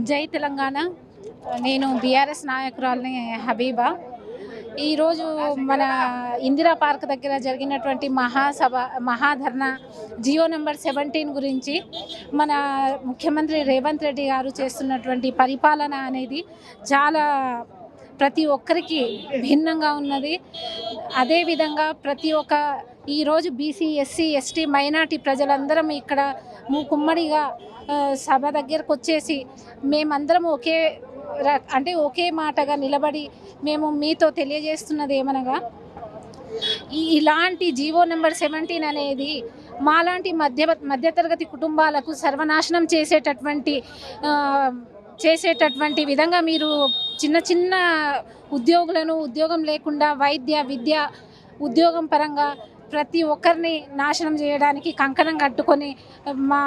జై తెలంగాణ. నేను బీఆర్ఎస్ నాయకురాలిని హబీబా. ఈరోజు మన ఇందిరా పార్క్ దగ్గర జరిగినటువంటి మహాధర్నా జియో నెంబర్ 17 గురించి మన ముఖ్యమంత్రి రేవంత్ రెడ్డి గారు చేస్తున్నటువంటి పరిపాలన అనేది చాలా ప్రతి ఒక్కరికి భిన్నంగా ఉన్నది. అదేవిధంగా ప్రతి ఒక్క ఈరోజు బీసీ, ఎస్సీ, ఎస్టీ, మైనార్టీ ప్రజలందరం ఇక్కడ మూకుమ్మడిగా సభ దగ్గరకు వచ్చేసి మేమందరం ఒకే మాటగా నిలబడి మేము మీతో తెలియజేస్తున్నది ఏమనగా, ఇలాంటి జీవో నెంబర్ 17 అనేది మాలాంటి మధ్యతరగతి కుటుంబాలకు సర్వనాశనం చేసేటటువంటి విధంగా మీరు చిన్న ఉద్యోగం లేకుండా వైద్య, విద్య, ఉద్యోగం పరంగా ప్రతి ఒక్కరిని నాశనం చేయడానికి కంకణం కట్టుకొని మా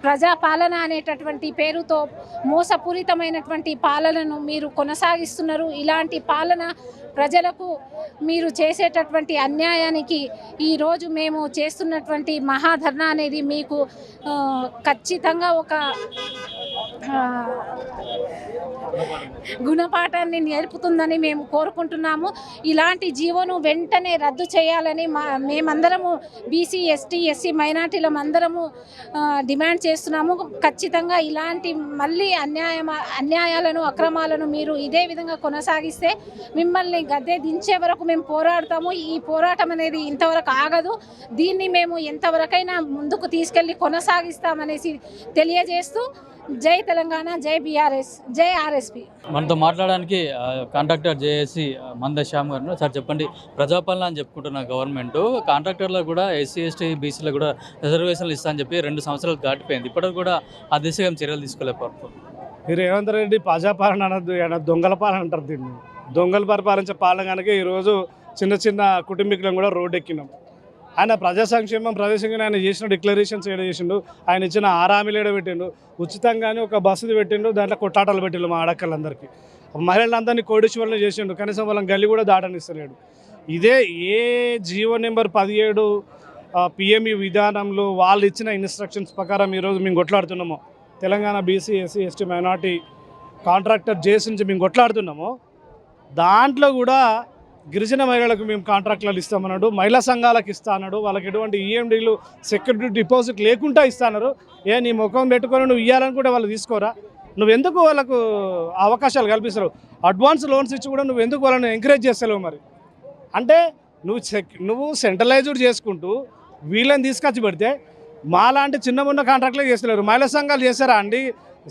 ప్రజాపాలన అనేటటువంటి పేరుతో మోసపూరితమైనటువంటి పాలనను మీరు కొనసాగిస్తున్నారు. ఇలాంటి పాలన ప్రజలకు మీరు చేసేటటువంటి అన్యాయానికి ఈరోజు మేము చేస్తున్నటువంటి మహాధర్నా అనేది మీకు ఖచ్చితంగా ఒక గుణపాఠాన్ని నేర్పుతుందని మేము కోరుకుంటున్నాము. ఇలాంటి జీవోను వెంటనే రద్దు చేయాలని మేమందరము బీసీ, ఎస్టీ, ఎస్సీ, మైనార్టీలం అందరము డిమాండ్ చేస్తున్నాము. ఖచ్చితంగా ఇలాంటి మళ్ళీ అన్యాయాలను, అక్రమాలను మీరు ఇదే విధంగా కొనసాగిస్తే మిమ్మల్ని గద్దె దించే వరకు మేము పోరాడతాము. ఈ పోరాటం అనేది ఇంతవరకు ఆగదు. దీన్ని మేము ఎంతవరకైనా ముందుకు తీసుకెళ్ళి కొనసాగిస్తామనేసి తెలియజేస్తూ జై తెలంగాణ, జై బీఆర్ఎస్, జై ఆర్ఎస్పీ. మనతో మాట్లాడడానికి కాంట్రాక్టర్ జేఏసీ మంద శ్యామ్ గారు. సార్ చెప్పండి, ప్రజాపాలన అని చెప్పుకుంటున్న గవర్నమెంట్ కాంట్రాక్టర్లకు కూడా ఎస్సీ, ఎస్టీ, బీసీలకు కూడా రిజర్వేషన్లు ఇస్తా అని చెప్పి 2 సంవత్సరాలు దాటిపోయింది. ఇప్పటికి కూడా ఆ దిశగా చర్యలు తీసుకోలేకపోతారు. మీరు రేవంత్ రెడ్డి ప్రజాపాలన అనద్దు, దొంగల పాలన అంటారు. దీన్ని దొంగలు పరిపాలించే పాలన కనుక ఈరోజు చిన్న కుటుంబీకులను కూడా రోడ్డు ఎక్కినాం. ఆయన ప్రజా సంక్షేమం ఆయన చేసిన డిక్లరేషన్స్ ఏడ చేసిండు, ఆయన ఇచ్చిన 6 హామీలు ఏడ పెట్టిండు, ఉచితంగానే ఒక బస్సుది పెట్టిండు, దాంట్లో కొట్టాటలు పెట్టిండు మా ఆడక్కలందరికీ. మహిళలందరినీ కోడీశ్వరులు చేసిండు, కనీసం వాళ్ళని గల్లి కూడా దాటనిస్తలేడు. ఇదే ఏ జీవో నెంబర్ 17 పిఎంఈ విధానంలో వాళ్ళు ఇచ్చిన ఇన్స్ట్రక్షన్స్ ప్రకారం ఈరోజు మేము కొట్లాడుతున్నామో, Telangana BC, SC, ST, minority contractor JC నుంచి మేము కొట్లాడుతున్నామో, దాంట్లో కూడా గిరిజన మహిళలకు మేము కాంట్రాక్టులు ఇస్తామన్నాడు, మహిళా సంఘాలకు ఇస్తా అన్నాడు, వాళ్ళకి ఎటువంటి ఈఎండీలు, సెక్యూరిటీ డిపాజిట్ లేకుండా ఇస్తాన్నారు. నీ ముఖం పెట్టుకొని నువ్వు ఇవ్వాలనుకుంటే వాళ్ళు తీసుకోరా? నువ్వెందుకు వాళ్ళకు అవకాశాలు కల్పిస్తావు? అడ్వాన్స్ లోన్స్ ఇచ్చి కూడా నువ్వెందుకు వాళ్ళని ఎంకరేజ్ చేస్తలేవు? మరి అంటే నువ్వు సెంట్రలైజ్డ్ చేసుకుంటూ వీళ్ళని తీసుకొచ్చి పెడితే మాలాంటి చిన్న కాంట్రాక్టులే చేస్తలేరు. మహిళా సంఘాలు చేస్తారా అండి?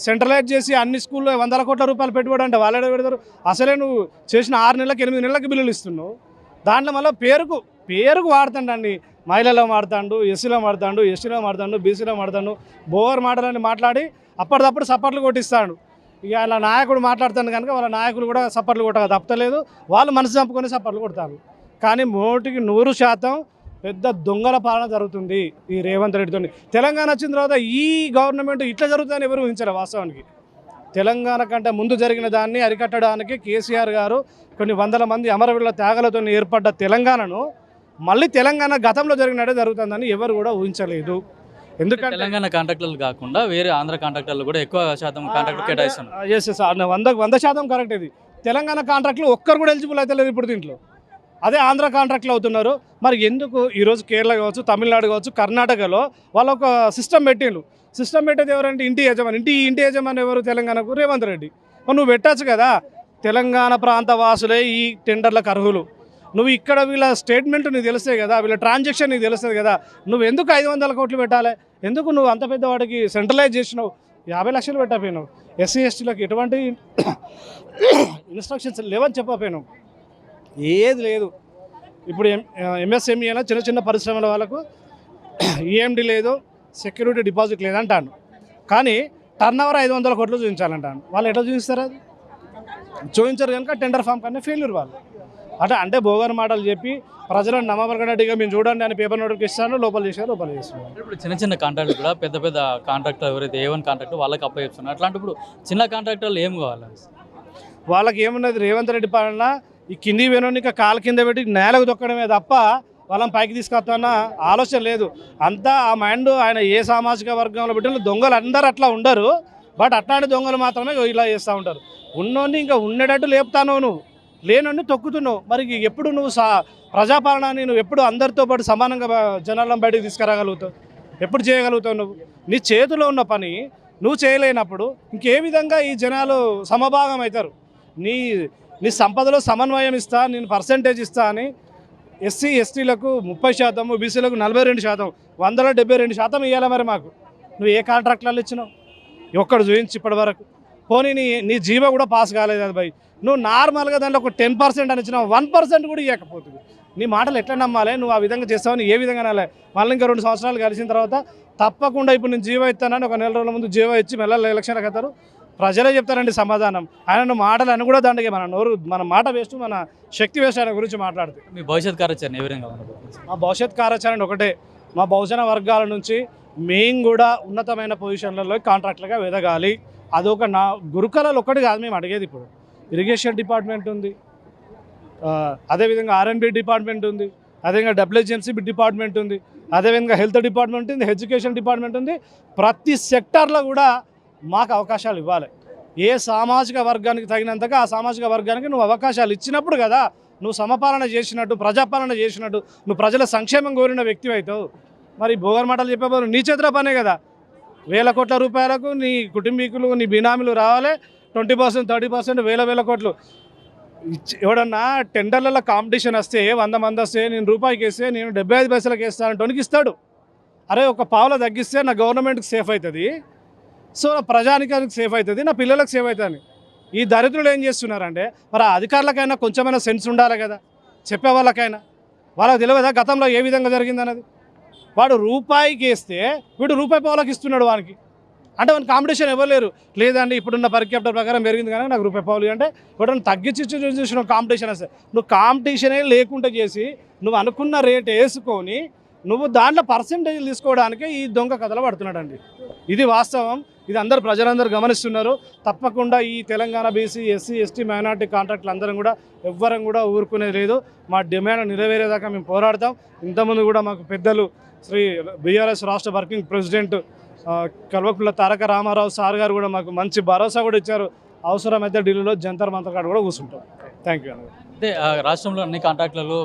సెంట్రలైజ్ చేసి అన్ని స్కూల్లో 100 కోట్ల రూపాయలు పెట్టుబడి అంటే వాళ్ళే పెడతారు. అసలే నువ్వు చేసిన 6 నెలలకు 8 నెలలకు బిల్లులు ఇస్తున్నావు. దాంట్లో మళ్ళీ పేరుకు వాడుతాండి. మహిళలో మాడతాడు, ఎస్సీలో మాడతాడు, ఎస్టీలో మాడతాడు, బీసీలో మాడతాడు, బోవర్ మాటలని మాట్లాడి అప్పటిదప్పుడు సపోర్ట్లు కొట్టిస్తాడు. ఇక అలా నాయకుడు మాట్లాడుతాను కనుక వాళ్ళ నాయకులు కూడా సపోర్ట్లు కొట్టక తప్పలేదు. వాళ్ళు మనసు చంపుకొని సపోర్ట్లు కొడతారు. కానీ 100% పెద్ద దొంగల పాలన జరుగుతుంది ఈ రేవంత్ రెడ్డితో. తెలంగాణ వచ్చిన తర్వాత ఈ గవర్నమెంట్ ఇట్లా జరుగుతుందని ఎవరు ఊహించారు? వాస్తవానికి తెలంగాణ కంటే ముందు జరిగిన దాన్ని అరికట్టడానికి కేసీఆర్ గారు కొన్ని వందల మంది అమరవీరుల త్యాగాలతో ఏర్పడ్డ తెలంగాణను మళ్ళీ తెలంగాణ గతంలో జరిగినట్టే జరుగుతుందని ఎవరు కూడా ఊహించలేదు. ఎందుకంటే తెలంగాణ కాంట్రాక్టర్లు కాకుండా వేరే ఆంధ్ర కాంట్రాక్టర్లు కూడా ఎక్కువ శాతం కాంట్రాక్టర్ కేటాయిస్తున్నారు. Yes 100% correct. ఇది తెలంగాణ కాంట్రాక్టులు ఒక్కరు కూడా ఎలిజిబుల్ అయితే లేదు ఇప్పుడు దీంట్లో. అదే ఆంధ్ర కాంట్రాక్ట్లు అవుతున్నారు. మరి ఎందుకు ఈరోజు కేరళ కావచ్చు, తమిళనాడు కావచ్చు, కర్ణాటకలో వాళ్ళు ఒక సిస్టమ్ పెట్టిండ్రు. సిస్టమ్ పెట్టేది ఎవరంటే ఇంటి యజమాని ఎవరు? తెలంగాణకు రేవంత్ రెడ్డి. నువ్వు పెట్టచ్చు కదా. తెలంగాణ ప్రాంత వాసులే ఈ టెండర్లకు అర్హులు. నువ్వు ఇక్కడ వీళ్ళ స్టేట్మెంట్ నీకు తెలుస్తాయి కదా, వీళ్ళ ట్రాన్సాక్షన్ నీకు తెలుస్తుంది కదా. నువ్వు ఎందుకు 500 కోట్లు పెట్టాలి? ఎందుకు నువ్వు అంత పెద్దవాడికి సెంట్రలైజ్ చేసినావు? 50 లక్షలు పెట్టకపోయినావు. ఎస్సీ, ఎస్టీలకు ఎటువంటి ఇన్స్ట్రక్షన్స్ లేవని చెప్పకపోయినావు. ఏది లేదు. ఇప్పుడు ఎంఎస్ఎంఈ అయినా చిన్న పరిశ్రమల వాళ్ళకు ఈఎండి లేదు, సెక్యూరిటీ డిపాజిట్ లేదంటాను. కానీ టర్నోవర్ 500 కోట్లు చూపించాలంటాను. వాళ్ళు ఎట్లా చూపిస్తారు? అది చూపించారు కనుక టెండర్ ఫామ్ కన్నా ఫెయిల్యూర్ వాళ్ళు. అంటే బోగర్ మాటలు చెప్పి ప్రజలను నమ్మబలగనట్టుగా మేము చూడండి అని పేపర్ నోటుకి ఇస్తాను, లోపల చేస్తున్నారు. ఇప్పుడు చిన్న కాంట్రాక్టర్ కూడా పెద్ద కాంట్రాక్టర్ ఎవరైతే A1 కాంట్రాక్టర్ వాళ్ళకి అప్పచెప్తున్నారు. అట్లాంటప్పుడు చిన్న కాంట్రాక్టర్లు ఏం కావాలి? వాళ్ళకి ఏమున్నది? రేవంత్ రెడ్డి పాలన ఈ కింది వెనుక కాలు కింద పెట్టి నేలకు దొక్కడమే తప్ప వాళ్ళని పైకి తీసుకొస్తాన్న ఆలోచన లేదు. అంతా ఆ మైండ్ ఆయన ఏ సామాజిక వర్గంలో పెట్టిన దొంగలు అందరూ అట్లా ఉండరు. బట్ అట్లాంటి దొంగలు మాత్రమే ఇలా చేస్తూ ఉంటారు. ఉన్నోన్ని ఇంకా ఉండేటట్టు లేపుతాను, నువ్వు లేనోన్ని తొక్కుతున్నావు. మరి ఎప్పుడు నువ్వు ప్రజాపాలనని నువ్వు ఎప్పుడు అందరితో పాటు సమానంగా జనాలను బయటకు తీసుకురాగలుగుతావు? ఎప్పుడు చేయగలుగుతావు? నువ్వు నీ చేతిలో ఉన్న పని నువ్వు చేయలేనప్పుడు ఇంకే విధంగా ఈ జనాలు సమభాగం అవుతారు? నీ సంపదలో సమన్వయం ఇస్తా, నేను పర్సంటేజ్ ఇస్తా అని ఎస్సీ ఎస్టీలకు 30%, బీసీలకు 42%, 172% ఇవ్వాలి. మరి మాకు నువ్వు ఏ కాంట్రాక్టులలో ఇచ్చినావు? ఒక్కడు చూపించి ఇప్పటి వరకు. పోనీ నీ జీవో కూడా పాస్ కాలేదు అది భయ్. నువ్వు నార్మల్గా దాంట్లో ఒక 10% అని ఇచ్చినావు, 1% కూడా ఇవ్వకపోతుంది. నీ మాటలు ఎట్లా నమ్మాలి? నువ్వు ఆ విధంగా చేస్తావని ఏ విధంగా నమ్మాలి? మళ్ళీ ఇంకా 2 సంవత్సరాలు కలిసిన తర్వాత తప్పకుండా ఇప్పుడు నేను జీవో ఇస్తానని ఒక నెల రోజుల ముందు జీవో ఇచ్చి మెల్లలు ఎలక్షన్లకు వస్తారు. ప్రజలే చెప్తారండి సమాధానం. ఆయన మాటలు అని కూడా దండగే. మన మాట వేస్ట్, మన శక్తి వేస్ట్ ఆయన గురించి మాట్లాడితే. మీ భవిష్యత్ కార్యాచరణ ఏ విధంగా ఉండబోతుంది? మా భవిష్యత్ కార్యాచరణ ఒకటే, మా బహుజన వర్గాల నుంచి మేము కూడా ఉన్నతమైన పొజిషన్లలో కాంట్రాక్టులుగా ఎదగాలి. అదొక గురుకులాలు ఒక్కటి కాదు మేము అడిగేది. ఇప్పుడు ఇరిగేషన్ డిపార్ట్మెంట్ ఉంది, అదేవిధంగా R&B డిపార్ట్మెంట్ ఉంది, అదేవిధంగా WHMC డిపార్ట్మెంట్ ఉంది, అదేవిధంగా హెల్త్ డిపార్ట్మెంట్ ఉంది, ఎడ్యుకేషన్ డిపార్ట్మెంట్ ఉంది. ప్రతి సెక్టార్లో కూడా మాకు అవకాశాలు ఇవ్వాలి. ఏ సామాజిక వర్గానికి తగినంతగా ఆ సామాజిక వర్గానికి నువ్వు అవకాశాలు ఇచ్చినప్పుడు కదా నువ్వు సమపాలన చేసినట్టు, ప్రజాపాలన చేసినట్టు, నువ్వు ప్రజల సంక్షేమం కోరిన వ్యక్తి అవుతావు. మరి భోగర్ మాటలు చెప్పేవారు నీ చేతిలో పనే కదా. వేల కోట్ల రూపాయలకు నీ కుటుంబీకులు, నీ బినామీలు రావాలి. 20%, 30%, వేల కోట్లు ఎవడన్నా టెండర్లలో కాంపిటీషన్ వస్తే 100 మంది వస్తే నేను రూపాయికి వేస్తే నేను 75 పైసలకు వేస్తానంటోనికి ఇస్తాడు. అరే ఒక పావులో తగ్గిస్తే నా గవర్నమెంట్కి సేఫ్ అవుతుంది, సో నా ప్రజానికానికి సేఫ్ అవుతుంది, నా పిల్లలకు సేఫ్ అవుతుంది. ఈ దరిద్రులు ఏం చేస్తున్నారంటే మరి ఆ అధికారులకైనా కొంచెమైనా సెన్స్ ఉండాలి కదా, చెప్పే వాళ్ళకైనా. వాళ్ళకి తెలియదా గతంలో ఏ విధంగా జరిగిందన్నది? వాడు రూపాయికి వేస్తే వీడు రూపాయి పావులకు ఇస్తున్నాడు వానికి. అంటే వానికి కాంపిటీషన్ ఎవరు లేరు. లేదండి ఇప్పుడున్న పరిక్యాప్టర్ ప్రకారం పెరిగింది కానీ నాకు రూపాయి పావులు అంటే వాడు తగ్గించి చూసిన కాంపిటీషన్ వస్తే నువ్వు కాంపిటీషనే లేకుండా చేసి నువ్వు అనుకున్న రేట్ వేసుకొని నువ్వు దాంట్లో పర్సెంటేజ్లు తీసుకోవడానికి ఈ దొంగ కథలు పడుతున్నాడండి. ఇది వాస్తవం. ఇది ప్రజలందరూ గమనిస్తున్నారు. తప్పకుండా ఈ Telangana BC SC ST minority కాంట్రాక్టులు అందరం కూడా ఎవ్వరం కూడా ఊరుకునేది లేదు. మా డిమాండ్ నెరవేరేదాకా మేము పోరాడతాం. ఇంతకుముందు కూడా మాకు పెద్దలు శ్రీ BRS రాష్ట్ర working president Kalvakuntla Taraka Ramarao sir గారు కూడా మాకు మంచి భరోసా కూడా ఇచ్చారు. అవసరమైతే ఢిల్లీలో జంతర్ మంతర్ కాడ కూడా కూర్చుంటాం. Thank you. అంటే రాష్ట్రంలో అన్ని కాంట్రాక్టులలో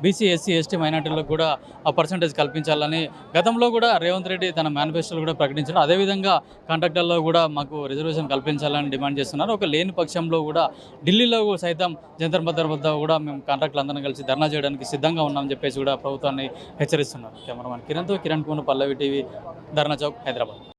బీసీ ఎస్సీ ఎస్టీ మైనార్టీలకు కూడా ఆ పర్సంటేజ్ కల్పించాలని గతంలో కూడా రేవంత్ రెడ్డి తన మేనిఫెస్టోలో కూడా ప్రకటించారు. అదేవిధంగా కాంట్రాక్టర్లో కూడా మాకు రిజర్వేషన్ కల్పించాలని డిమాండ్ చేస్తున్నారు. ఒక లేని పక్షంలో కూడా ఢిల్లీలో సైతం జంతర్ మంతర్ వద్ద కూడా మేము కాంట్రాక్టులు అందరం కలిసి ధర్నా చేయడానికి సిద్ధంగా ఉన్నామని చెప్పేసి కూడా ప్రభుత్వాన్ని హెచ్చరిస్తున్నారు. కెమెరామెన్ కిరణ్ కుమార్, పల్లవి టీవీ, ధర్నా చౌక్, హైదరాబాద్.